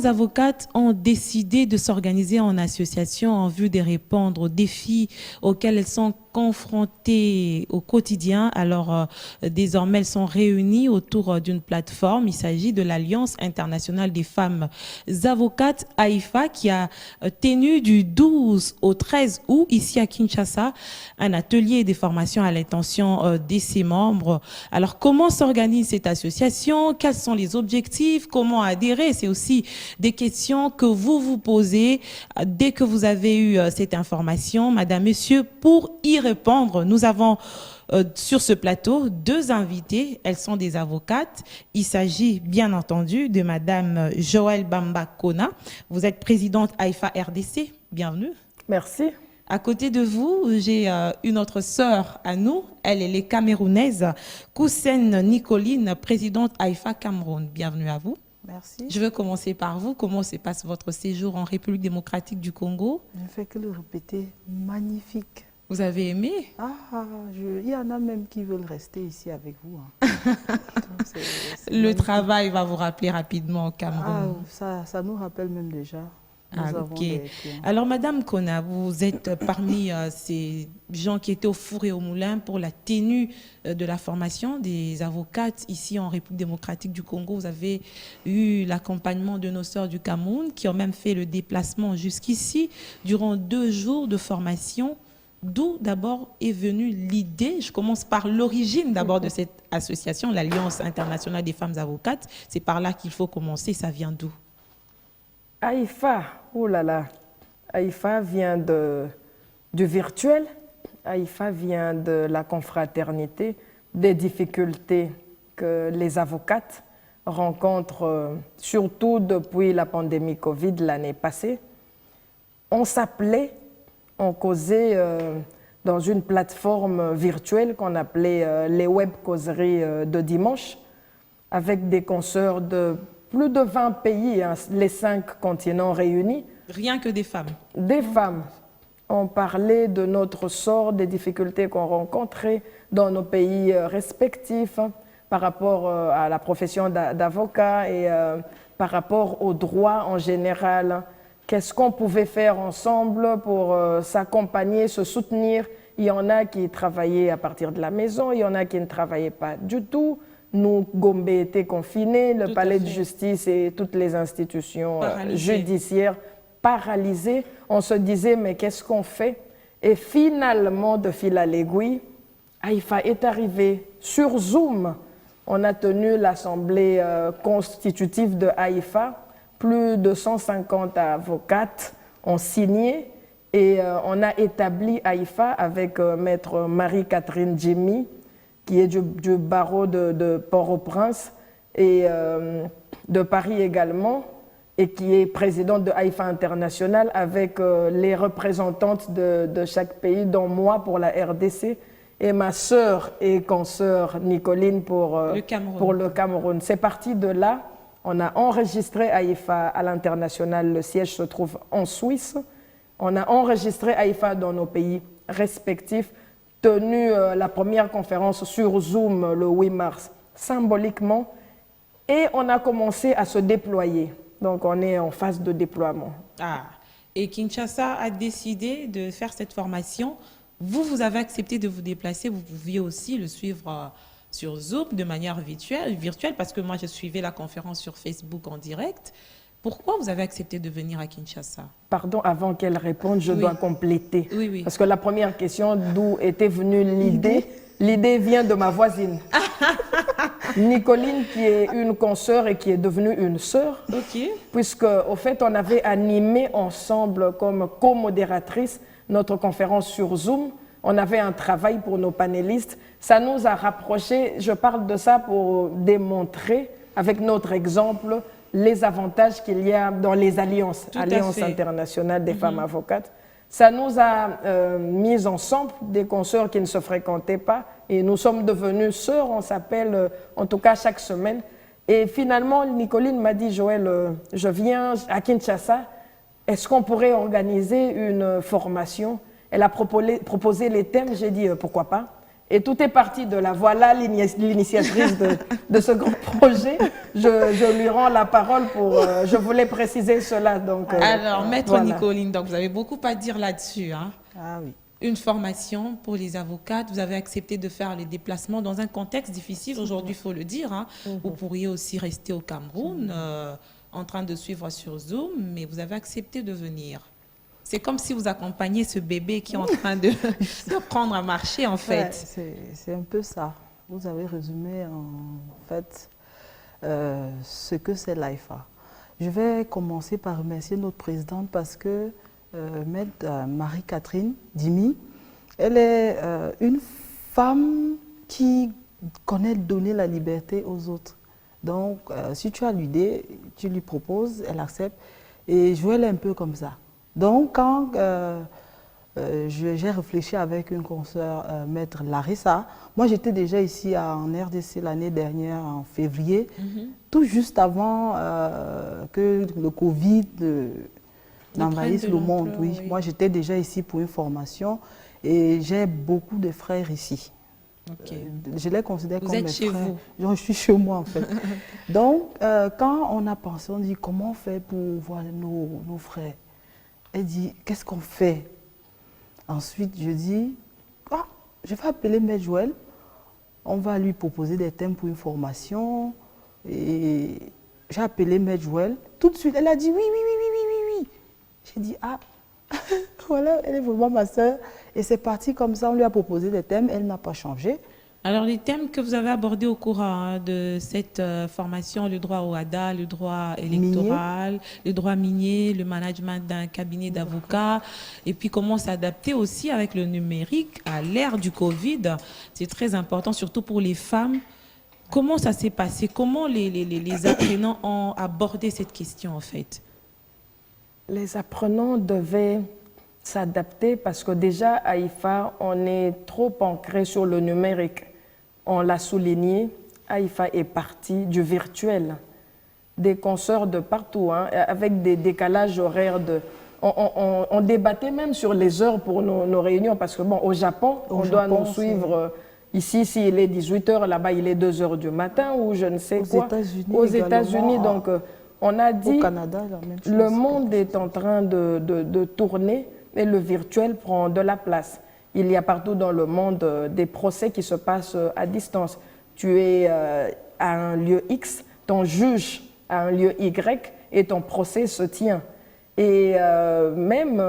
plusieurs avocates ont décidé de s'organiser en association en vue de répondre aux défis auxquels elles sont confrontées au quotidien. Alors, désormais, elles sont réunies autour d'une plateforme. Il s'agit de l'Alliance internationale des femmes avocates, AIFA, qui a tenu du 12 au 13 août, ici à Kinshasa, un atelier de formation à l'intention de ses membres. Alors, comment s'organise cette association? Quels sont les objectifs? Comment adhérer? C'est aussi des questions que vous vous posez dès que vous avez eu cette information, madame, monsieur. Pour y répondre, nous avons sur ce plateau deux invités. Elles sont des avocates. Il s'agit bien entendu de madame Joëlle Bamba Kona. Vous êtes présidente AIFA RDC. Bienvenue. Merci. À côté de vous, j'ai une autre sœur à nous. Elle est camerounaise, Koussen Nicoline, présidente AIFA Cameroun. Bienvenue à vous. Merci. Je vais commencer par vous. Comment se passe votre séjour en République démocratique du Congo? Je ne fais que le répéter. Magnifique. Vous avez aimé? Il y en a même qui veulent rester ici avec vous. Hein. Donc, le travail va vous rappeler rapidement au Cameroun. Ça nous rappelle même déjà. Ok. Alors, madame Kona, vous êtes parmi ces gens qui étaient au four et au moulin pour la tenue de la formation des avocates ici en République démocratique du Congo. Vous avez eu l'accompagnement de nos sœurs du Cameroun qui ont même fait le déplacement jusqu'ici durant 2 jours de formation. D'où d'abord est venue l'idée, je commence par l'origine d'abord de cette association, l'Alliance internationale des femmes avocates. C'est par là qu'il faut commencer. Ça vient d'où? AIFA, oh là là, AIFA vient du virtuel, AIFA vient de la confraternité, des difficultés que les avocates rencontrent, surtout depuis la pandémie Covid l'année passée. On s'appelait, on causait dans une plateforme virtuelle qu'on appelait les web causeries de dimanche, avec des consoeurs de plus de 20 pays, hein, les 5 continents réunis. Rien que des femmes? Des femmes. On parlait de notre sort, des difficultés qu'on rencontrait dans nos pays respectifs, hein, par rapport à la profession d'avocat et par rapport aux droits en général. Hein. Qu'est-ce qu'on pouvait faire ensemble pour s'accompagner, se soutenir? Il y en a qui travaillaient à partir de la maison, il y en a qui ne travaillaient pas du tout. Nous, Gombe était confiné, le palais de justice et toutes les institutions judiciaires paralysées. On se disait, mais qu'est-ce qu'on fait? Et finalement, de fil à l'aiguille, AIFA est arrivé sur Zoom. On a tenu l'assemblée constitutive de AIFA. Plus de 150 avocates ont signé et on a établi AIFA avec maître Marie-Catherine Djemi, qui est du barreau de Port-au-Prince et de Paris également, et qui est présidente de AIFA International avec les représentantes de chaque pays, dont moi pour la RDC, et ma sœur et consoeur Nicoline pour le Cameroun. C'est parti de là. On a enregistré AIFA à l'international. Le siège se trouve en Suisse. On a enregistré AIFA dans nos pays respectifs, tenu la première conférence sur Zoom le 8 mars, symboliquement, et on a commencé à se déployer. Donc, on est en phase de déploiement. Et Kinshasa a décidé de faire cette formation. Vous avez accepté de vous déplacer. Vous pouviez aussi le suivre sur Zoom de manière virtuelle, parce que moi, je suivais la conférence sur Facebook en direct. Pourquoi vous avez accepté de venir à Kinshasa? Pardon, avant qu'elle réponde, je dois compléter. Oui. Parce que la première question, d'où était venue l'idée? L'idée vient de ma voisine. Nicoline, qui est une consoeur et qui est devenue une sœur. Puisque, au fait, on avait animé ensemble comme co-modératrice notre conférence sur Zoom. On avait un travail pour nos panélistes. Ça nous a rapprochés. Je parle de ça pour démontrer, avec notre exemple, les avantages qu'il y a dans les alliances, Alliance internationale des femmes avocates. Ça nous a mis ensemble, des consoeurs qui ne se fréquentaient pas, et nous sommes devenus sœurs, on s'appelle en tout cas chaque semaine. Et finalement, Nicoline m'a dit, Joëlle, je viens à Kinshasa, est-ce qu'on pourrait organiser une formation? Elle a proposé les thèmes, j'ai dit pourquoi pas. Et tout est parti de là. Voilà l'initiatrice de ce grand projet. Je lui rends la parole pour... je voulais préciser cela. Donc, alors, Maître voilà. Nicoline, donc vous avez beaucoup à dire là-dessus. Hein. Ah oui. Une formation pour les avocates. Vous avez accepté de faire les déplacements dans un contexte difficile. Aujourd'hui, il faut le dire. Hein. Vous pourriez aussi rester au Cameroun en train de suivre sur Zoom, mais vous avez accepté de venir. C'est comme si vous accompagniez ce bébé qui est en train de prendre à marcher, en fait. Ouais, c'est un peu ça. Vous avez résumé, en fait, ce que c'est l'AIFA. Je vais commencer par remercier notre présidente parce que Maître Marie-Catherine Dimi, elle est une femme qui connaît donner la liberté aux autres. Donc, si tu as l'idée, tu lui proposes, elle accepte. Et je vois elle un peu comme ça. Donc, quand j'ai réfléchi avec une consoeur, Maître Larissa, moi j'étais déjà ici en RDC l'année dernière, en février, tout juste avant que le Covid n'envahisse le monde. Oui. Moi j'étais déjà ici pour une formation et j'ai beaucoup de frères ici. Okay. Je les considère vous comme êtes mes chez frères. Vous. Je suis chez moi en fait. Donc, quand on a pensé, on dit comment on fait pour voir nos frères. Elle dit, qu'est-ce qu'on fait? Ensuite, je dis, je vais appeler Maître Joël. On va lui proposer des thèmes pour une formation. Et j'ai appelé Maître Joël. Tout de suite, elle a dit oui. J'ai dit, voilà, elle est vraiment ma soeur. Et c'est parti comme ça, on lui a proposé des thèmes, elle n'a pas changé. Alors, les thèmes que vous avez abordés au cours de cette formation, le droit au HADA, le droit électoral, le droit minier, le management d'un cabinet d'avocats, et puis comment s'adapter aussi avec le numérique à l'ère du Covid, c'est très important, surtout pour les femmes. Comment ça s'est passé? Comment les apprenants ont abordé cette question, en fait? Les apprenants devaient s'adapter parce que déjà, à IFA, on est trop ancré sur le numérique. On l'a souligné, AIFA est parti du virtuel. Des consoeurs de partout, hein, avec des décalages horaires. On débattait même sur les heures pour nos réunions, parce que bon, au Japon, on doit nous suivre. Ici, s'il est 18h, là-bas, il est 2h du matin, ou je ne sais quoi. Aux États-Unis, donc on a dit, au Canada, la même chose, le monde est en train de tourner et le virtuel prend de la place. Il y a partout dans le monde des procès qui se passent à distance. Tu es à un lieu X, ton juge à un lieu Y et ton procès se tient. Et même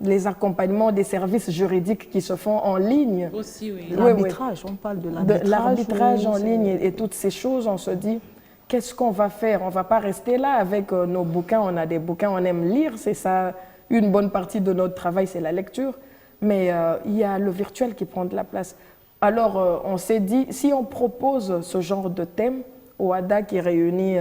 les accompagnements des services juridiques qui se font en ligne. Aussi, oui. L'arbitrage, on parle de l'arbitrage. L'arbitrage en ligne et toutes ces choses, on se dit, qu'est-ce qu'on va faire? On ne va pas rester là avec nos bouquins. On a des bouquins, on aime lire, c'est ça. Une bonne partie de notre travail, c'est la lecture. Mais il y a le virtuel qui prend de la place. Alors, on s'est dit, si on propose ce genre de thème au HADA qui réunit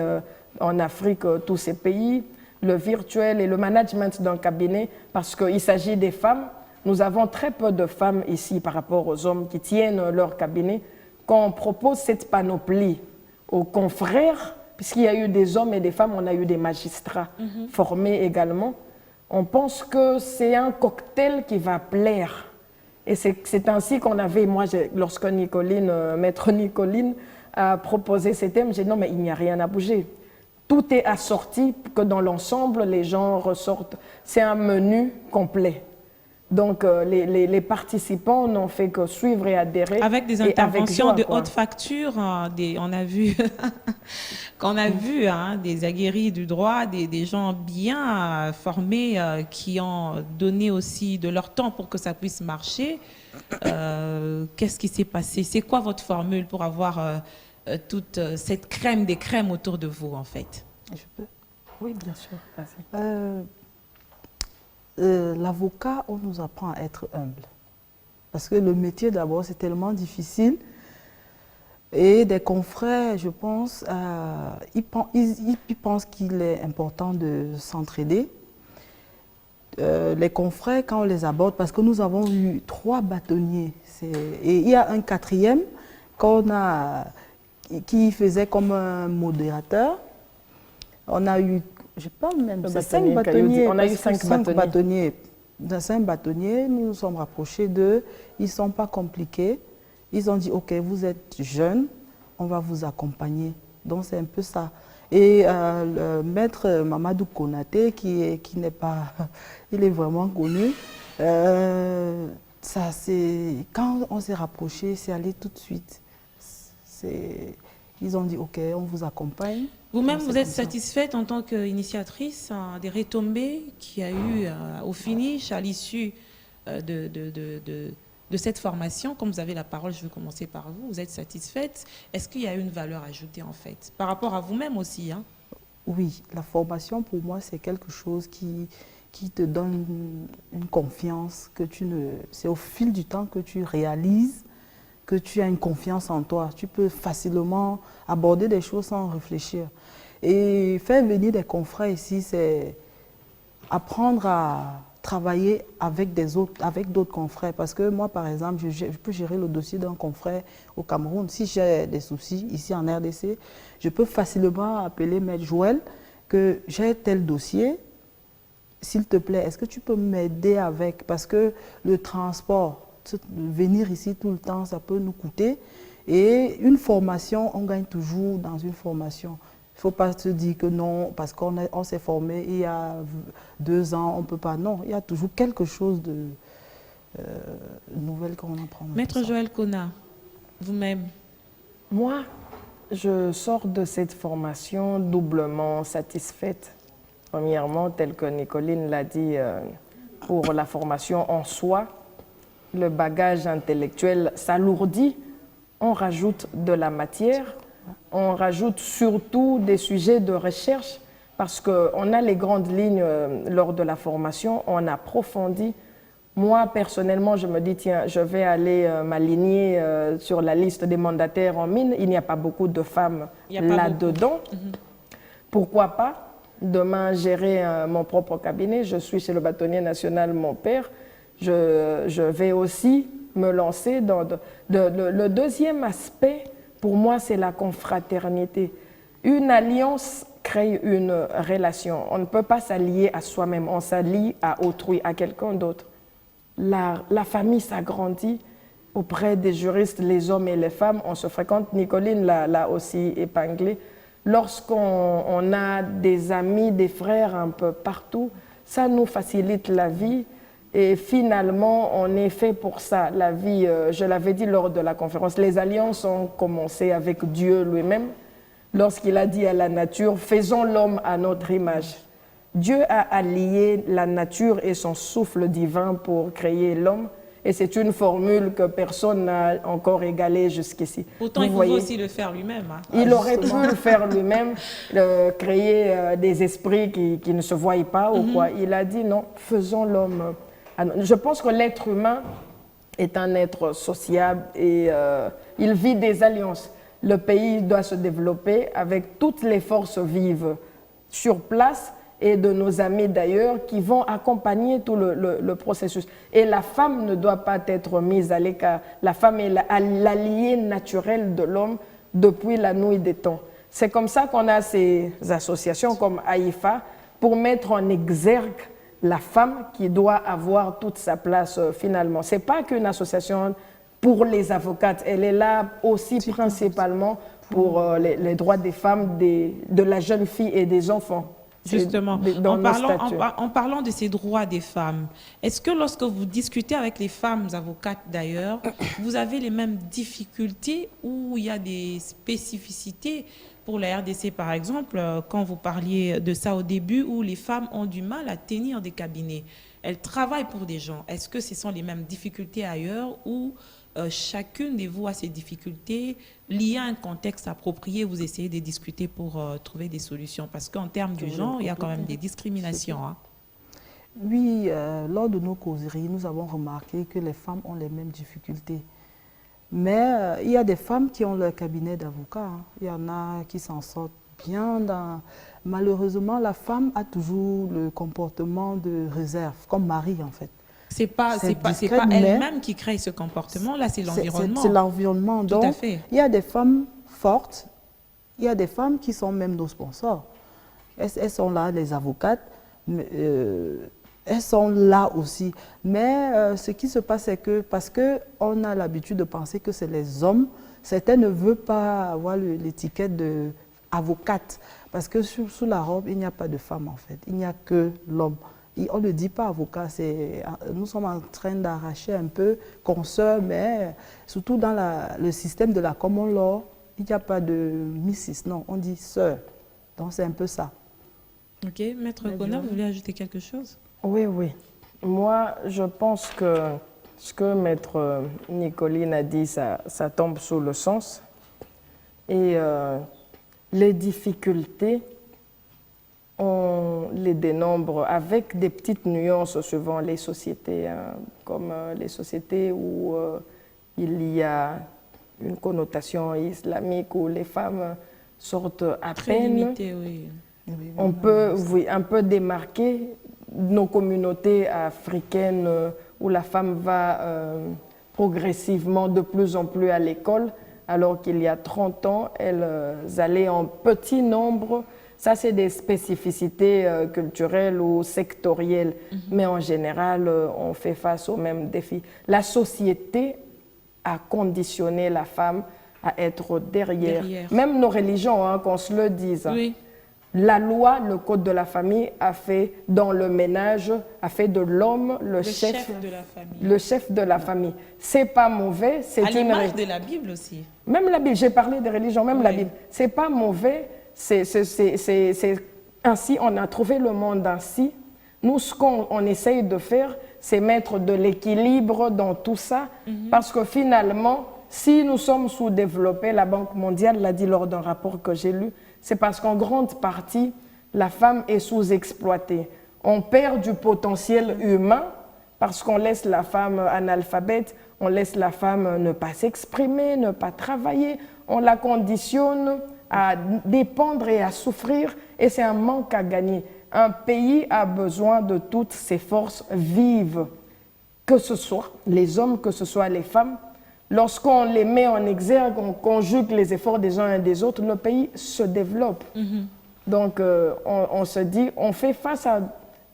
en Afrique tous ces pays, le virtuel et le management d'un cabinet, parce qu'il s'agit des femmes, nous avons très peu de femmes ici par rapport aux hommes qui tiennent leur cabinet. Quand on propose cette panoplie aux confrères, puisqu'il y a eu des hommes et des femmes, on a eu des magistrats formés également, on pense que c'est un cocktail qui va plaire. Et c'est ainsi qu'on avait, moi, lorsque Maître Nicoline a proposé ces thèmes, j'ai dit non, mais il n'y a rien à bouger. Tout est assorti, que dans l'ensemble, les gens ressortent. C'est un menu complet. Donc, les participants n'ont fait que suivre et adhérer. Avec des interventions de haute facture, on a vu, des aguerris du droit, des gens bien formés qui ont donné aussi de leur temps pour que ça puisse marcher. Qu'est-ce qui s'est passé? C'est quoi votre formule pour avoir toute cette crème des crèmes autour de vous, en fait? Je peux? Oui, bien sûr. L'avocat, on nous apprend à être humble. Parce que le métier, d'abord, c'est tellement difficile. Et des confrères, je pense, ils pensent qu'il est important de s'entraider. Les confrères, quand on les aborde, parce que nous avons eu 3 bâtonniers, et il y a un 4e qui faisait comme un modérateur. On a eu, je pense même, 5 bâtonniers. On a eu 5 bâtonniers. Dans 5 bâtonniers, nous nous sommes rapprochés d'eux. Ils ne sont pas compliqués. Ils ont dit, OK, vous êtes jeune, on va vous accompagner. Donc, c'est un peu ça. Et le maître Mamadou Konaté, qui n'est pas... il est vraiment connu. Ça, quand on s'est rapproché, c'est allé tout de suite. Ils ont dit, OK, on vous accompagne. Vous-même, vous êtes satisfaite en tant qu'initiatrice des retombées qu'il y a eu au finish, à l'issue de cette formation? Comme vous avez la parole, je veux commencer par vous. Vous êtes satisfaite? Est-ce qu'il y a une valeur ajoutée, en fait, par rapport à vous-même aussi, hein? Oui, la formation, pour moi, c'est quelque chose qui te donne une confiance que c'est au fil du temps que tu réalises que tu as une confiance en toi. Tu peux facilement aborder des choses sans réfléchir. Et faire venir des confrères ici, c'est apprendre à travailler avec d'autres confrères. Parce que moi, par exemple, je peux gérer le dossier d'un confrère au Cameroun. Si j'ai des soucis ici en RDC, je peux facilement appeler Maître Joël que j'ai tel dossier. S'il te plaît, est-ce que tu peux m'aider avec? Parce que le transport, venir ici tout le temps, ça peut nous coûter. Et une formation, on gagne toujours dans une formation. Il ne faut pas se dire que non, parce qu'on s'est formé il y a 2 ans, on ne peut pas. Non, il y a toujours quelque chose de nouvelle qu'on apprend. Maître Joël Kona, vous-même? Moi, je sors de cette formation doublement satisfaite. Premièrement, tel que Nicoline l'a dit, pour la formation en soi, le bagage intellectuel s'alourdit, on rajoute de la matière, on rajoute surtout des sujets de recherche parce qu'on a les grandes lignes lors de la formation, on approfondit. Moi, personnellement, je me dis, tiens, je vais aller m'aligner sur la liste des mandataires en mine. Il n'y a pas beaucoup de femmes là-dedans. Pourquoi pas demain gérer mon propre cabinet? Je suis chez le bâtonnier national, mon père. Je vais aussi me lancer dans... le deuxième aspect, pour moi, c'est la confraternité. Une alliance crée une relation. On ne peut pas s'allier à soi-même, on s'allie à autrui, à quelqu'un d'autre. La famille s'agrandit auprès des juristes, les hommes et les femmes. On se fréquente, Nicoline l'a aussi épinglé. Lorsqu'on a des amis, des frères un peu partout, ça nous facilite la vie. Et finalement, on est fait pour ça. La vie, je l'avais dit lors de la conférence, les alliances ont commencé avec Dieu lui-même, lorsqu'il a dit à la nature, faisons l'homme à notre image. Dieu a allié la nature et son souffle divin pour créer l'homme. Et c'est une formule que personne n'a encore égalée jusqu'ici. Pourtant, il pouvait aussi le faire lui-même. Hein. Il aurait pu le faire lui-même, créer des esprits qui ne se voient pas ou quoi. Il a dit non, faisons l'homme. Je pense que l'être humain est un être sociable et il vit des alliances. Le pays doit se développer avec toutes les forces vives sur place et de nos amis d'ailleurs qui vont accompagner tout le processus. Et la femme ne doit pas être mise à l'écart. La femme est l'allié naturel de l'homme depuis la nuit des temps. C'est comme ça qu'on a ces associations comme AIFA pour mettre en exergue la femme qui doit avoir toute sa place finalement. Ce n'est pas qu'une association pour les avocates, elle est là aussi principalement pour les droits des femmes, de la jeune fille et des enfants. Justement, en parlant de ces droits des femmes, est-ce que lorsque vous discutez avec les femmes avocates d'ailleurs, vous avez les mêmes difficultés ou il y a des spécificités pour la RDC par exemple, quand vous parliez de ça au début, où les femmes ont du mal à tenir des cabinets? Elles travaillent pour des gens. Est-ce que ce sont les mêmes difficultés ailleurs ou chacune de vous a ses difficultés liées à un contexte approprié, vous essayez de discuter pour trouver des solutions? Parce qu'en termes du genre, il y a quand même des discriminations. Hein. Oui, lors de nos causeries, nous avons remarqué que les femmes ont les mêmes difficultés. Mais il y a des femmes qui ont leur cabinet d'avocats. Hein. Il y en a qui s'en sortent bien. Malheureusement, la femme a toujours le comportement de réserve, comme Marie en fait. C'est pas elle-même qui crée ce comportement, là c'est l'environnement. C'est l'environnement. Donc, à fait. Il y a des femmes fortes, il y a des femmes qui sont même nos sponsors. Elles sont là, les avocates, elles elles sont là aussi. Mais ce qui se passe, c'est que parce qu'on a l'habitude de penser que c'est les hommes, certains ne veulent pas avoir l'étiquette d'avocate. Parce que sous la robe, il n'y a pas de femme en fait. Il n'y a que l'homme. On ne dit pas avocat. Nous sommes en train d'arracher un peu consoeur, mais surtout dans le système de la common law, il n'y a pas de Mrs. Non, on dit sœur. Donc c'est un peu ça. Ok, Maître Kona, vous voulez ajouter quelque chose? Oui, oui. Moi, je pense que ce que Maître Nicoline a dit, ça tombe sous le sens. Et les difficultés, on les dénombre avec des petites nuances suivant les sociétés, hein, comme les sociétés où il y a une connotation islamique, où les femmes sortent à Très peine. limité, oui. On peut un peu démarquer nos communautés africaines où la femme va progressivement de plus en plus à l'école, alors qu'il y a 30 ans, elles allaient en petit nombre. Ça, c'est des spécificités culturelles ou sectorielles, mais en général, on fait face aux mêmes défis. La société a conditionné la femme à être derrière. Même nos religions, hein, qu'on se le dise. Oui. La loi, le code de la famille, a fait dans le ménage, a fait de l'homme le chef de la famille. Le chef de la famille. C'est pas mauvais, c'est À une l'image de la Bible aussi. Même la Bible, j'ai parlé des religions, même la Bible. C'est pas mauvais, c'est ainsi, on a trouvé le monde ainsi. Nous, ce qu'on essaye de faire, c'est mettre de l'équilibre dans tout ça, parce que finalement, si nous sommes sous-développés, la Banque mondiale l'a dit lors d'un rapport que j'ai lu, c'est parce qu'en grande partie, la femme est sous-exploitée. On perd du potentiel humain parce qu'on laisse la femme analphabète, on laisse la femme ne pas s'exprimer, ne pas travailler, on la conditionne à dépendre et à souffrir, et c'est un manque à gagner. Un pays a besoin de toutes ses forces vives, que ce soit les hommes, que ce soit les femmes. Lorsqu'on les met en exergue, on conjugue les efforts des uns et des autres, le pays se développe. Donc, on se dit, on fait face à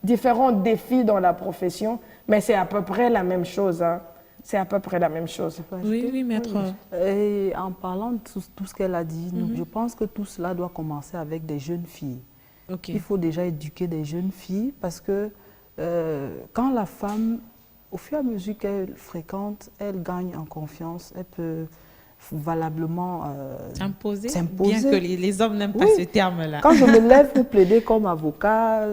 différents défis dans la profession, mais c'est à peu près la même chose. Hein. C'est à peu près la même chose. Oui, oui, maître. Et en parlant de tout ce qu'elle a dit, je pense que tout cela doit commencer avec des jeunes filles. Okay. Il faut déjà éduquer des jeunes filles parce que quand la femme, au fur et à mesure qu'elle fréquente, elle gagne en confiance, elle peut valablement s'imposer. Bien que les hommes n'aiment pas ce terme-là. Quand je me lève pour plaider comme avocat,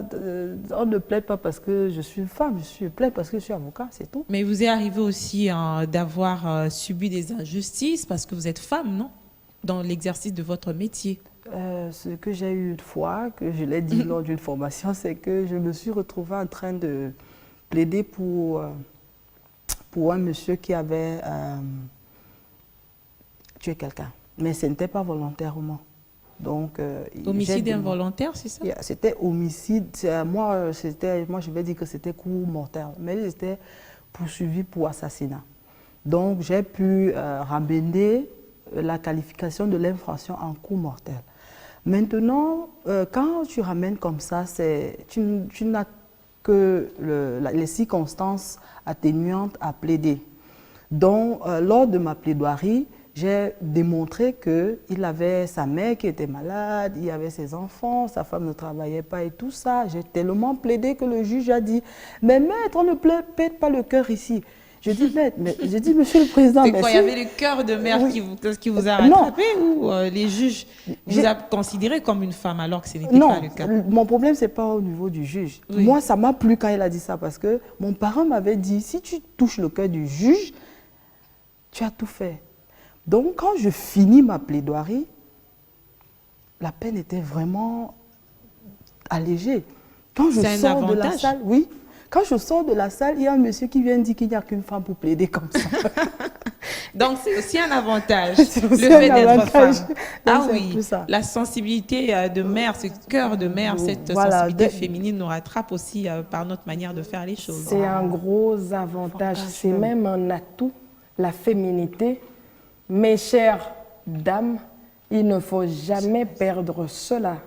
on ne plaide pas parce que je suis une femme, je plaide parce que je suis avocat, c'est tout. Mais vous est arrivé aussi d'avoir subi des injustices parce que vous êtes femme, non? Dans l'exercice de votre métier. Ce que j'ai eu une fois, que je l'ai dit lors d'une formation, c'est que je me suis retrouvée en train de plaider pour un monsieur qui avait tué quelqu'un. Mais ce n'était pas volontairement. Donc, homicide involontaire, c'est ça? C'était homicide. Moi, je vais dire que c'était coup mortel. Mais il était poursuivi pour assassinat. Donc, j'ai pu ramener la qualification de l'infraction en coup mortel. Maintenant, quand tu ramènes comme ça, tu n'as que les circonstances atténuantes à plaider. Donc, lors de ma plaidoirie, j'ai démontré qu'il avait sa mère qui était malade, il avait ses enfants, sa femme ne travaillait pas et tout ça. J'ai tellement plaidé que le juge a dit « Mais maître, on ne pète pas le cœur ici ». Je dis, j'ai dit, monsieur le président... C'est quoi, il y avait le cœur de mère qui vous a rattrapé ou les juges vous a considéré comme une femme alors que ce n'était pas le cas? Non, mon problème, ce n'est pas au niveau du juge. Oui. Moi, ça m'a plu quand il a dit ça parce que mon parent m'avait dit, si tu touches le cœur du juge, tu as tout fait. Donc, quand je finis ma plaidoirie, la peine était vraiment allégée. Quand je sors de la salle, oui. Quand je sors de la salle, il y a un monsieur qui vient dire qu'il n'y a qu'une femme pour plaider comme ça. Donc, c'est aussi un avantage, le fait d'être femme. Ah oui, la sensibilité de mère, ce cœur de mère, cette sensibilité féminine nous rattrape aussi par notre manière de faire les choses. C'est un gros avantage, c'est même un atout, la féminité. Mes chères dames, il ne faut jamais perdre cela,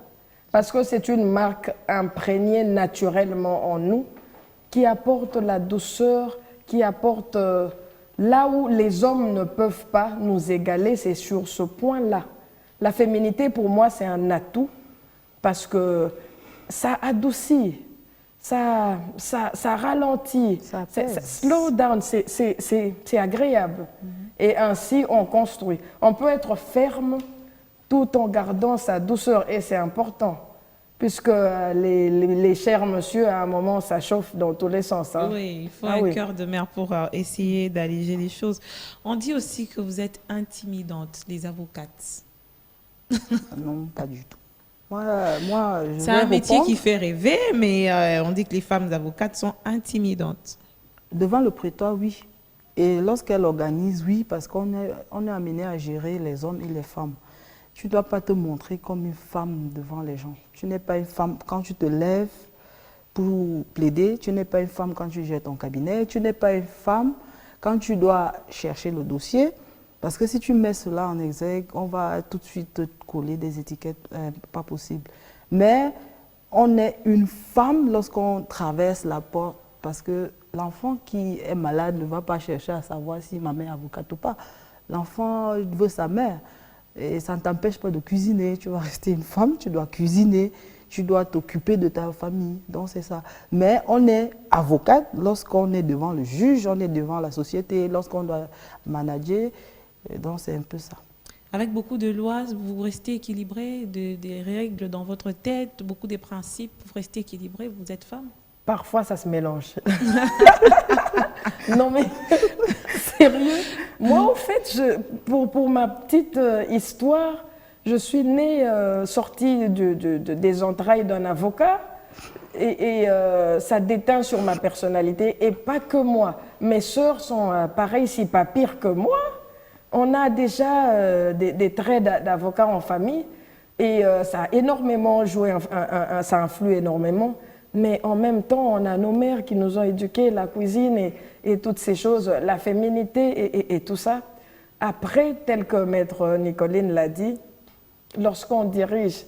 parce que c'est une marque imprégnée naturellement en nous, qui apporte la douceur, qui apporte là où les hommes ne peuvent pas nous égaler, c'est sur ce point-là. La féminité, pour moi, c'est un atout parce que ça adoucit, ça ralentit, Ça ça apaise. slow down, c'est agréable. Et ainsi, on construit. On peut être ferme tout en gardant sa douceur, et c'est important. Puisque les chers monsieur, à un moment, ça chauffe dans tous les sens. Hein. Oui, il faut Ah un oui. cœur de mère pour essayer d'alléger les choses. On dit aussi que vous êtes intimidante, les avocates. Non, pas du tout. Moi, je C'est vais un métier répondre qui fait rêver, mais on dit que les femmes avocates sont intimidantes. devant le prétoire, oui. Et lorsqu'elle organise, oui, parce qu'on est amené à gérer les hommes et les femmes. Tu ne dois pas te montrer comme une femme devant les gens. Tu n'es pas une femme quand tu te lèves pour plaider. Tu n'es pas une femme quand tu gères ton cabinet. Tu n'es pas une femme quand tu dois chercher le dossier. Parce que si tu mets cela en exergue, on va tout de suite te coller des étiquettes pas possible. Mais on est une femme lorsqu'on traverse la porte, parce que l'enfant qui est malade ne va pas chercher à savoir si ma mère est avocate ou pas. L'enfant veut sa mère. Et ça ne t'empêche pas de cuisiner. Tu vas rester une femme, tu dois cuisiner, tu dois t'occuper de ta famille. Donc c'est ça. Mais on est avocate lorsqu'on est devant le juge, on est devant la société, lorsqu'on doit manager. Et donc c'est un peu ça. Avec beaucoup de lois, vous restez équilibré, des règles dans votre tête, beaucoup de principes, vous restez équilibré, vous êtes femme. Parfois, ça se mélange. Non, mais sérieux. Moi, en fait, pour ma petite histoire, je suis née, sortie des entrailles d'un avocat. Et ça déteint sur ma personnalité. Et pas que moi. Mes sœurs sont pareilles, si pas pires que moi. On a déjà des traits d'avocat en famille. Et ça a énormément joué, ça influe énormément. Mais en même temps, on a nos mères qui nous ont éduqués, la cuisine et toutes ces choses, la féminité et tout ça. Après, tel que Maître Nicoline l'a dit, lorsqu'on dirige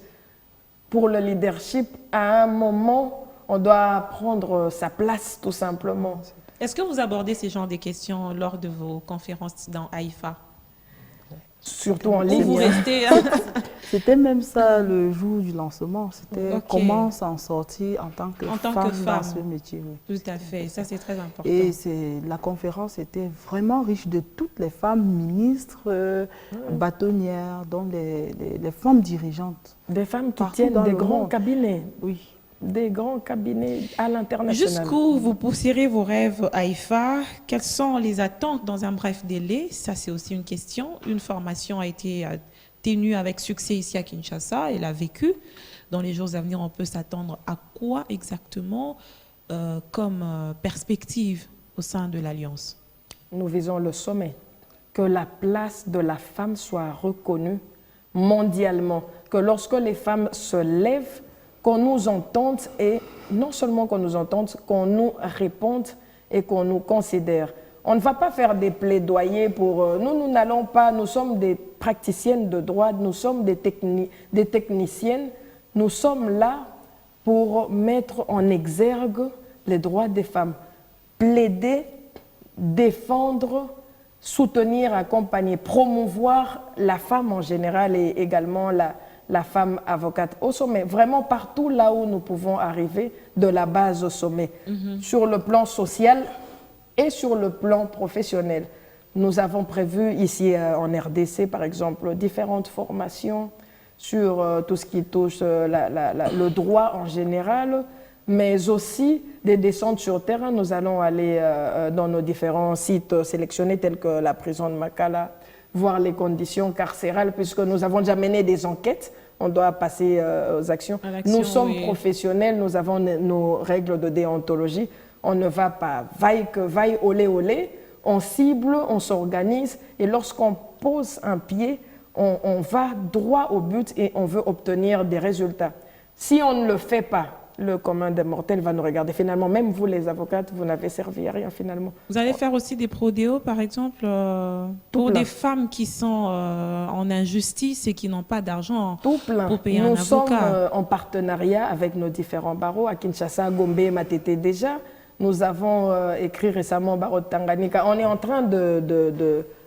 pour le leadership, à un moment, on doit prendre sa place, tout simplement. Est-ce que vous abordez ces genres de questions lors de vos conférences dans AIFA? Surtout en Ou ligne. vous restez... C'était même ça le jour du lancement. C'était Ok. comment s'en sortir en tant que femme dans ce métier. Oui. Tout à fait, ça c'est très important. Et la conférence était vraiment riche de toutes les femmes ministres, bâtonnières, dont les femmes dirigeantes. Des femmes qui Partout tiennent dans des le grands monde. cabinets. Oui. Des grands cabinets à l'international. Jusqu'où vous pousserez vos rêves AIFA? Quelles sont les attentes dans un bref délai? Ça, c'est aussi une question. Une formation a été tenue avec succès ici à Kinshasa. Elle a vécu. Dans les jours à venir, on peut s'attendre à quoi exactement comme perspective au sein de l'Alliance? Nous visons le sommet. Que la place de la femme soit reconnue mondialement. Que lorsque les femmes se lèvent, qu'on nous entende et non seulement qu'on nous entende, qu'on nous réponde et qu'on nous considère. On ne va pas faire des plaidoyers pour... nous n'allons pas, nous sommes des praticiennes de droit, nous sommes des techniciennes. Nous sommes là pour mettre en exergue les droits des femmes. Plaider, défendre, soutenir, accompagner, promouvoir la femme en général et également la femme avocate au sommet, vraiment partout là où nous pouvons arriver, de la base au sommet, sur le plan social et sur le plan professionnel. Nous avons prévu ici en RDC, par exemple, différentes formations sur tout ce qui touche le droit en général, mais aussi des descentes sur terrain. Nous allons aller dans nos différents sites sélectionnés tels que la prison de Makala, voir les conditions carcérales, puisque nous avons déjà mené des enquêtes, on doit passer aux actions. Nous sommes professionnels, nous avons nos règles de déontologie, on ne va pas vaille que vaille, olé olé, on cible, on s'organise, et lorsqu'on pose un pied, on va droit au but et on veut obtenir des résultats. Si on ne le fait pas, le commun des mortels va nous regarder. Finalement, même vous, les avocates, vous n'avez servi à rien, finalement. Vous allez faire aussi des prodéos, par exemple, pour des femmes qui sont en injustice et qui n'ont pas d'argent pour payer un avocat. Nous sommes en partenariat avec nos différents barreaux, à Kinshasa, Gombe, Matete déjà. Nous avons écrit récemment Barreau de Tanganyika. On est en train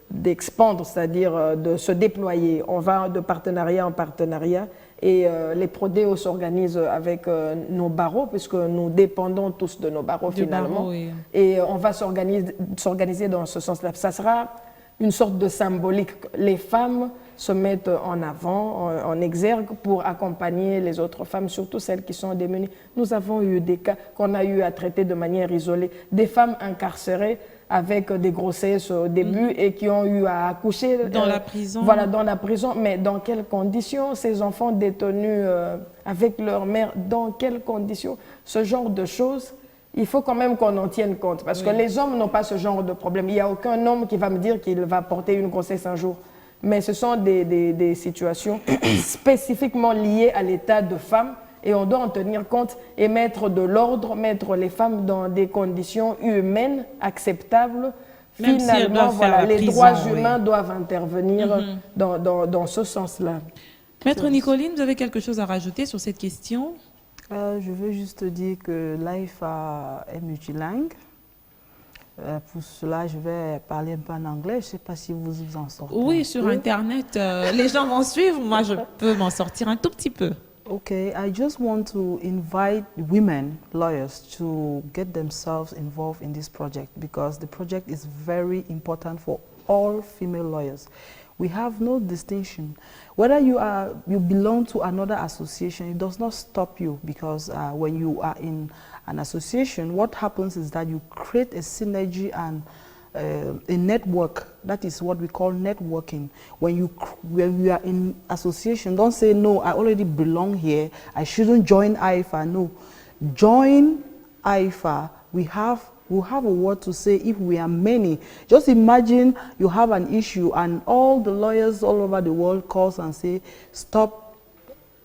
d'expandre, c'est-à-dire de se déployer. On va de partenariat en partenariat et les Prodéos s'organisent avec nos barreaux, puisque nous dépendons tous de nos barreaux finalement. Barreau, oui. Et on va s'organiser dans ce sens-là. Ça sera une sorte de symbolique. Les femmes se mettent en avant, en exergue, pour accompagner les autres femmes, surtout celles qui sont démunies. Nous avons eu des cas qu'on a eu à traiter de manière isolée, des femmes incarcérées avec des grossesses au début et qui ont eu à accoucher. Dans la prison. Voilà, dans la prison. Mais dans quelles conditions ces enfants détenus avec leur mère, dans quelles conditions? Ce genre de choses, il faut quand même qu'on en tienne compte. Parce que les hommes n'ont pas ce genre de problème. Il n'y a aucun homme qui va me dire qu'il va porter une grossesse un jour. Mais ce sont des situations spécifiquement liées à l'état de femme. Et on doit en tenir compte et mettre de l'ordre, mettre les femmes dans des conditions humaines, acceptables. Même si elles Finalement, doivent faire voilà, la les prison, droits oui. humains doivent intervenir dans ce sens-là. Maître Nicoline, vous avez quelque chose à rajouter sur cette question? Je veux juste dire que l'AIFA est multilingue. Pour cela, je vais parler un peu en anglais. Je ne sais pas si vous vous en sortez. Oui, sur Internet, les gens vont suivre. Moi, je peux m'en sortir un tout petit peu. Okay, I just want to invite women lawyers to get themselves involved in this project because the project is very important for all female lawyers. We have no distinction. Whether you belong to another association, it does not stop you because when you are in an association, what happens is that you create a synergy and a network. That is what we call networking. When you are in association, don't say, no, I already belong here, I shouldn't join AIFA. No, join AIFA. We have a word to say if we are many. Just imagine you have an issue and all the lawyers all over the world calls and say, stop,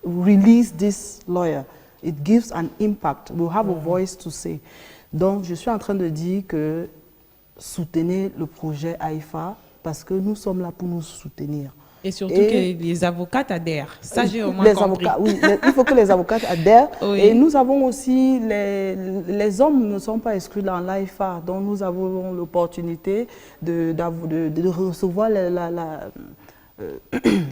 release this lawyer. It gives an impact. We'll have a voice to say. Donc, je suis en train de dire que soutenez le projet AIFA parce que nous sommes là pour nous soutenir. Et surtout que les avocates adhèrent. Ça, j'ai au moins compris. Avocats, oui, il faut que les avocats adhèrent. Oui. Et nous avons aussi, les hommes ne sont pas exclus dans l'AIFA, donc nous avons l'opportunité de recevoir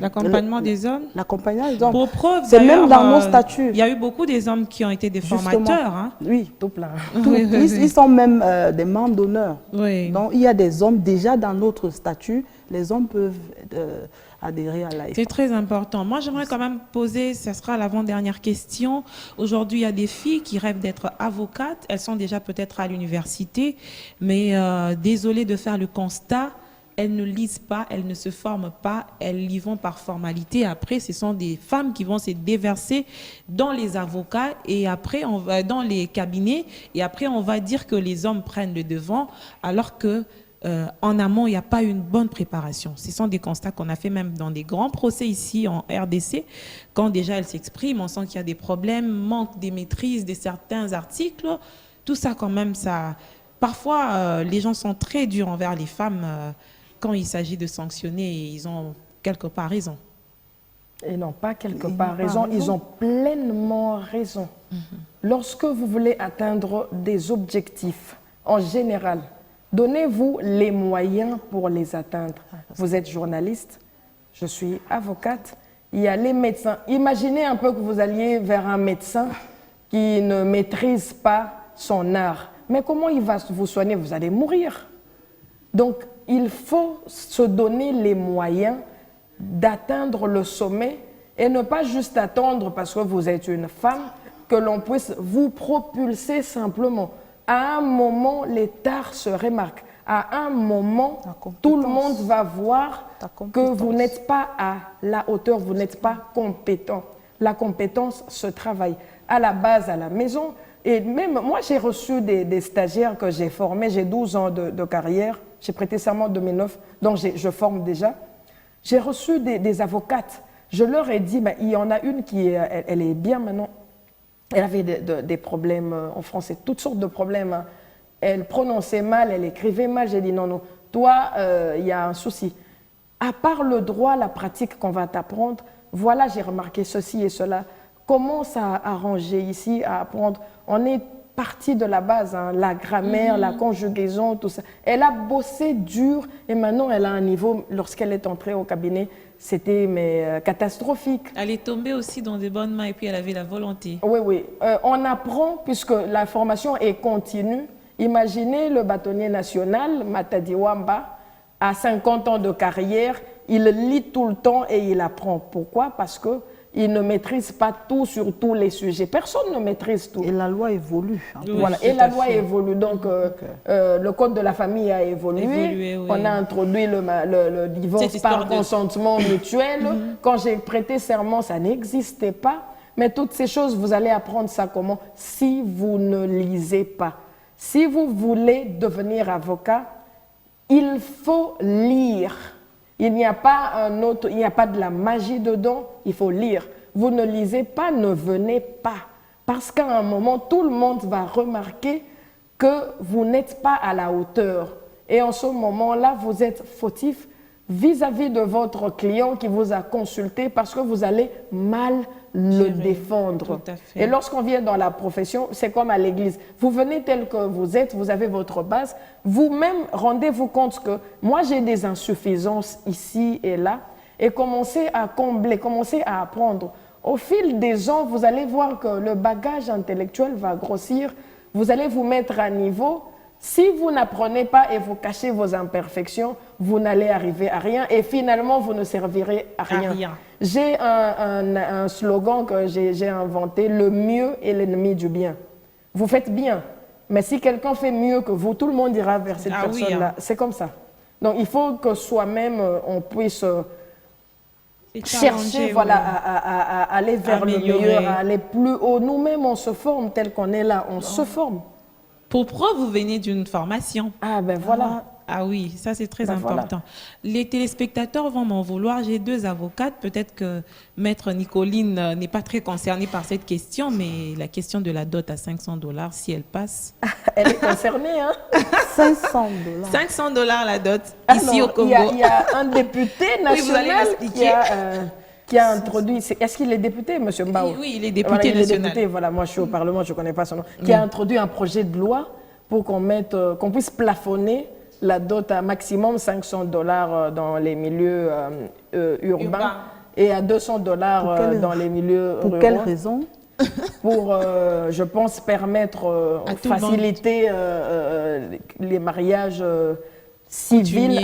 l'accompagnement des hommes. L'accompagnement des hommes. Pour preuve, c'est même d'ailleurs, dans nos statuts. Il y a eu beaucoup des hommes qui ont été des formateurs. Hein. Oui, Tout plein. Ils sont même des membres d'honneur. Oui. Donc il y a des hommes déjà dans notre statut. Les hommes peuvent adhérer à l'AIFA. C'est très important. Moi, j'aimerais quand même poser, ça sera l'avant-dernière question. Aujourd'hui, il y a des filles qui rêvent d'être avocates. Elles sont déjà peut-être à l'université, mais désolées de faire le constat, elles ne lisent pas, elles ne se forment pas, elles y vont par formalité. Après, ce sont des femmes qui vont se déverser dans les avocats et après, on va dans les cabinets. Et après, on va dire que les hommes prennent le devant, alors que en amont, il n'y a pas une bonne préparation. Ce sont des constats qu'on a fait même dans des grands procès ici en RDC. Quand déjà elles s'expriment, on sent qu'il y a des problèmes, manque des maîtrises de certains articles. Tout ça quand même, ça... Parfois, les gens sont très durs envers les femmes quand il s'agit de sanctionner et ils ont quelque part raison. Ils n'ont pas quelque part raison, ils ont pleinement raison. Lorsque vous voulez atteindre des objectifs, en général, donnez-vous les moyens pour les atteindre. Vous êtes journaliste, je suis avocate, il y a les médecins. Imaginez un peu que vous alliez vers un médecin qui ne maîtrise pas son art. Mais comment il va vous soigner? Vous allez mourir. Donc, il faut se donner les moyens d'atteindre le sommet et ne pas juste attendre parce que vous êtes une femme que l'on puisse vous propulser simplement. À un moment, les tares se remarquent. À un moment, tout le monde va voir que vous n'êtes pas à la hauteur, vous n'êtes pas compétent. La compétence se travaille à la base, à la maison. Et même moi, j'ai reçu des stagiaires que j'ai formés. J'ai 12 ans de carrière. J'ai prêté serment en 2009, donc je forme déjà. J'ai reçu des avocates. Je leur ai dit, il y en a une qui elle est bien maintenant. Elle avait des problèmes en français, toutes sortes de problèmes. Hein. Elle prononçait mal, elle écrivait mal. J'ai dit non, toi, il y a un souci. À part le droit, la pratique qu'on va t'apprendre, voilà, j'ai remarqué ceci et cela. Comment ça a arrangé ici à apprendre? On est partie de la base, hein, la grammaire, la conjugaison, tout ça. Elle a bossé dur et maintenant elle a un niveau, lorsqu'elle est entrée au cabinet, c'était catastrophique. Elle est tombée aussi dans des bonnes mains et puis elle avait la volonté. Oui, oui. On apprend, puisque la formation est continue. Imaginez le bâtonnier national, Matadi Wamba, à 50 ans de carrière, il lit tout le temps et il apprend. Pourquoi? Parce que il ne maîtrise pas tout sur tous les sujets. Personne ne maîtrise tout. Et la loi évolue. Oui, Voilà. Et la loi évolue. Donc, le code de la famille a évolué. Oui. On a introduit le divorce par consentement mutuel. Quand j'ai prêté serment, ça n'existait pas. Mais toutes ces choses, vous allez apprendre ça comment? Si vous ne lisez pas. Si vous voulez devenir avocat, il faut lire. Il n'y a pas il n'y a pas de la magie dedans, il faut lire. Vous ne lisez pas, ne venez pas. Parce qu'à un moment, tout le monde va remarquer que vous n'êtes pas à la hauteur. Et en ce moment-là, vous êtes fautif vis-à-vis de votre client qui vous a consulté parce que vous allez mal le défendre. Et lorsqu'on vient dans la profession, c'est comme à l'église. Vous venez tel que vous êtes, vous avez votre base. Vous-même, rendez-vous compte que moi, j'ai des insuffisances ici et là. Et commencez à combler, commencez à apprendre. Au fil des ans, vous allez voir que le bagage intellectuel va grossir. Vous allez vous mettre à niveau. Si vous n'apprenez pas et vous cachez vos imperfections, vous n'allez arriver à rien et finalement, vous ne servirez à rien. J'ai un slogan que j'ai inventé, le mieux est l'ennemi du bien. Vous faites bien, mais si quelqu'un fait mieux que vous, tout le monde ira vers cette personne-là. C'est comme ça. Donc, il faut que soi-même, on puisse chercher à aller vers le meilleur, à aller plus haut. Nous-mêmes, on se forme tel qu'on est là, on se forme. Pour preuve, vous venez d'une formation. Ah ben voilà. Ah oui, ça c'est très important. Voilà. Les téléspectateurs vont m'en vouloir. J'ai deux avocates. Peut-être que Maître Nicoline n'est pas très concernée par cette question, mais la question de la dot à $500, si elle passe... Elle est concernée, hein. $500. $500 la dot, ici au Congo. Il y a un député national qui a introduit... Est-ce qu'il est député, M. Mbao? Oui, il est député national. Voilà, moi je suis au Parlement, je ne connais pas son nom. Qui a introduit un projet de loi pour qu'on puisse plafonner la dot à maximum $500 dans les milieux urbains et à $200 dans les milieux ruraux. Pour quelle raison? Pour, je pense, permettre, faciliter les mariages civils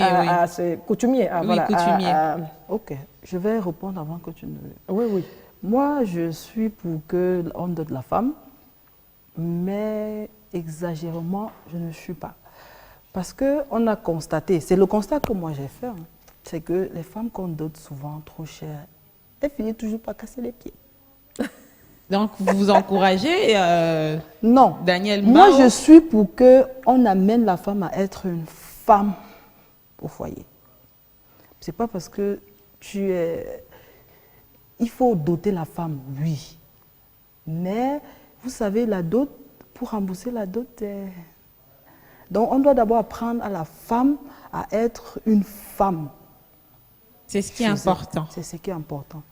coutumiers. Coutumiers. Ok, je vais répondre avant que tu ne... Oui, oui. Moi, je suis pour qu'on dote la femme, mais exagérément, je ne suis pas. Parce qu'on a constaté, c'est le constat que moi j'ai fait, c'est que les femmes qu'on dote souvent trop cher, elles finissent toujours par casser les pieds. Donc, vous vous encouragez non. Daniel Mbao? Moi, je suis pour qu'on amène la femme à être une femme au foyer. C'est pas parce que tu es... Il faut doter la femme, oui. Mais, vous savez, la dot, pour rembourser la dot... Donc, on doit d'abord apprendre à la femme à être une femme. C'est ce qui est important. C'est ce qui est important.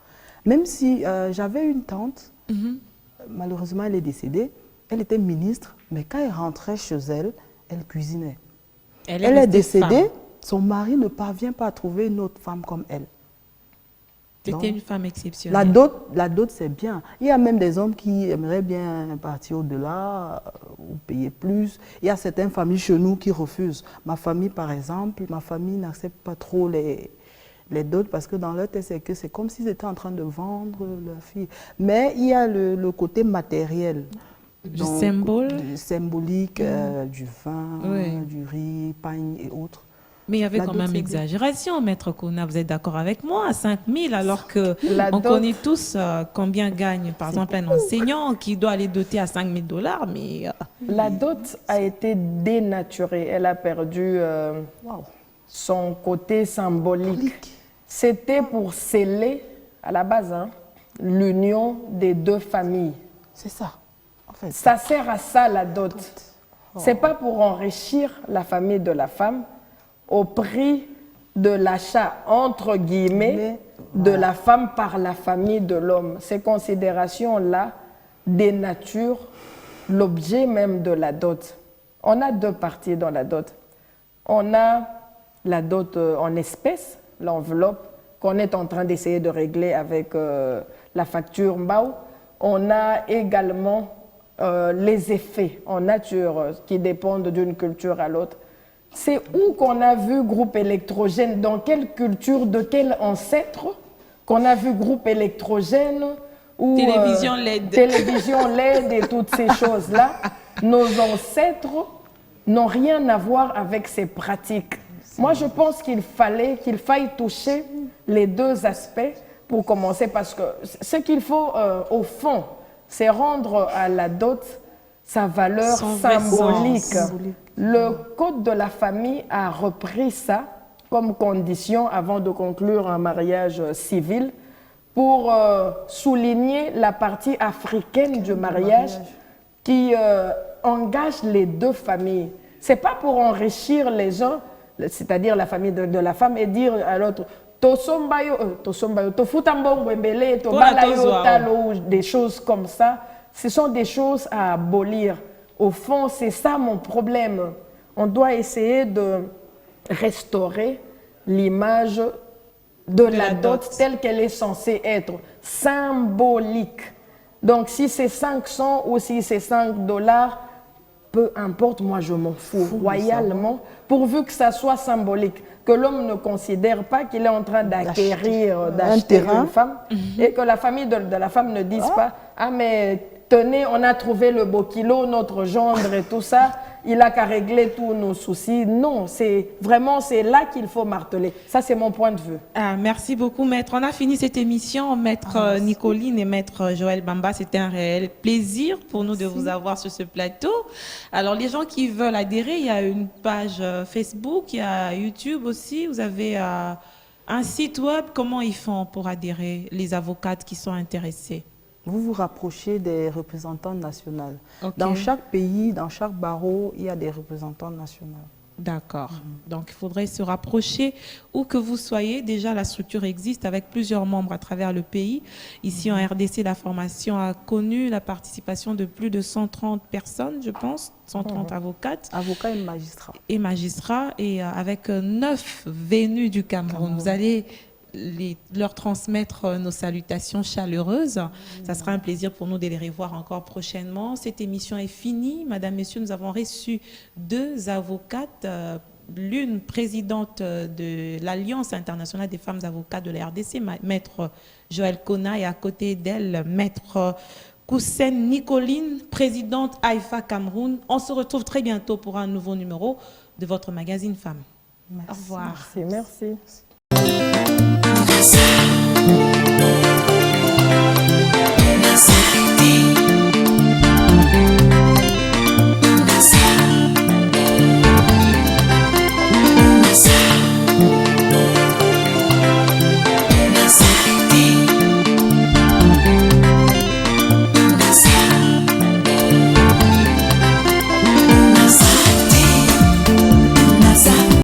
Même si j'avais une tante, malheureusement, elle est décédée, elle était ministre, mais quand elle rentrait chez elle, elle cuisinait. Elle est décédée, son mari ne parvient pas à trouver une autre femme comme elle. C'était une femme exceptionnelle. La dot, c'est bien. Il y a même des hommes qui aimeraient bien partir au-delà ou payer plus. Il y a certaines familles chez nous qui refusent. Ma famille, par exemple, n'accepte pas trop les dots parce que dans leur tête, c'est comme s'ils étaient en train de vendre leur fille. Mais il y a le côté matériel. Symbolique, du vin, du riz, pain et autres. Mais il y avait quand même exagération, Maître Kouna. Vous êtes d'accord avec moi? 5 000, alors qu'on connaît tous combien gagne, par exemple, un enseignant qui doit aller doter à $5 000. Mais, la dot a été dénaturée. Elle a perdu son côté symbolique. C'était pour sceller, à la base, l'union des deux familles. C'est ça. En fait, ça sert à ça, la dot. C'est pas pour enrichir la famille de la femme au prix de l'achat, entre guillemets, de la femme par la famille de l'homme. Ces considérations-là dénaturent l'objet même de la dot. On a deux parties dans la dot. On a la dot en espèces, l'enveloppe, qu'on est en train d'essayer de régler avec la facture Mbao. On a également les effets en nature qui dépendent d'une culture à l'autre. C'est où qu'on a vu groupe électrogène, dans quelle culture, de quel ancêtre qu'on a vu groupe électrogène ou télévision LED. Télévision LED et toutes ces choses-là. Nos ancêtres n'ont rien à voir avec ces pratiques. Moi, je pense qu'il faille toucher les deux aspects pour commencer, parce que ce qu'il faut, au fond, c'est rendre à la dot sa valeur symbolique. Le Code de la famille a repris ça comme condition avant de conclure un mariage civil pour souligner la partie africaine du mariage qui engage les deux familles. Ce n'est pas pour enrichir les uns, c'est-à-dire la famille de la femme, et dire à l'autre des choses comme ça. Ce sont des choses à abolir. Au fond, c'est ça mon problème. On doit essayer de restaurer l'image de la dot telle qu'elle est censée être, symbolique. Donc, si c'est 500 ou si c'est $5, peu importe, moi je m'en fous royalement, pourvu que ça soit symbolique, que l'homme ne considère pas qu'il est en train d'acquérir, d'acheter une femme, et que la famille de la femme ne dise pas « Ah mais tenez, on a trouvé le beau kilo, notre gendre et tout ça, il a qu'à régler tous nos soucis ». Non, c'est là qu'il faut marteler. Ça, c'est mon point de vue. Ah, merci beaucoup, Maître. On a fini cette émission. Maître Nicoline et Maître Joël Bamba, c'était un réel plaisir pour nous de vous avoir sur ce plateau. Alors, les gens qui veulent adhérer, il y a une page Facebook, il y a YouTube aussi. Vous avez un site web. Comment ils font pour adhérer, les avocates qui sont intéressées? Vous vous rapprochez des représentants nationaux. Okay. Dans chaque pays, dans chaque barreau, il y a des représentants nationaux. D'accord. Donc, il faudrait se rapprocher où que vous soyez. Déjà, la structure existe avec plusieurs membres à travers le pays. Ici, en RDC, la formation a connu la participation de plus de 130 personnes, je pense, 130 avocates. Avocats et magistrats. Et magistrats, et avec 9 venus du Cameroun. Vous allez leur transmettre nos salutations chaleureuses. Ça sera un plaisir pour nous de les revoir encore prochainement. Cette émission est finie. Madame, Messieurs, nous avons reçu 2 avocates, l'une présidente de l'Alliance internationale des femmes avocates de la RDC, Maître Joël Kona, et à côté d'elle, Maître Koussen Nicoline, présidente AIFA Cameroun. On se retrouve très bientôt pour un nouveau numéro de votre magazine Femmes. Merci. Au revoir. Merci. Merci.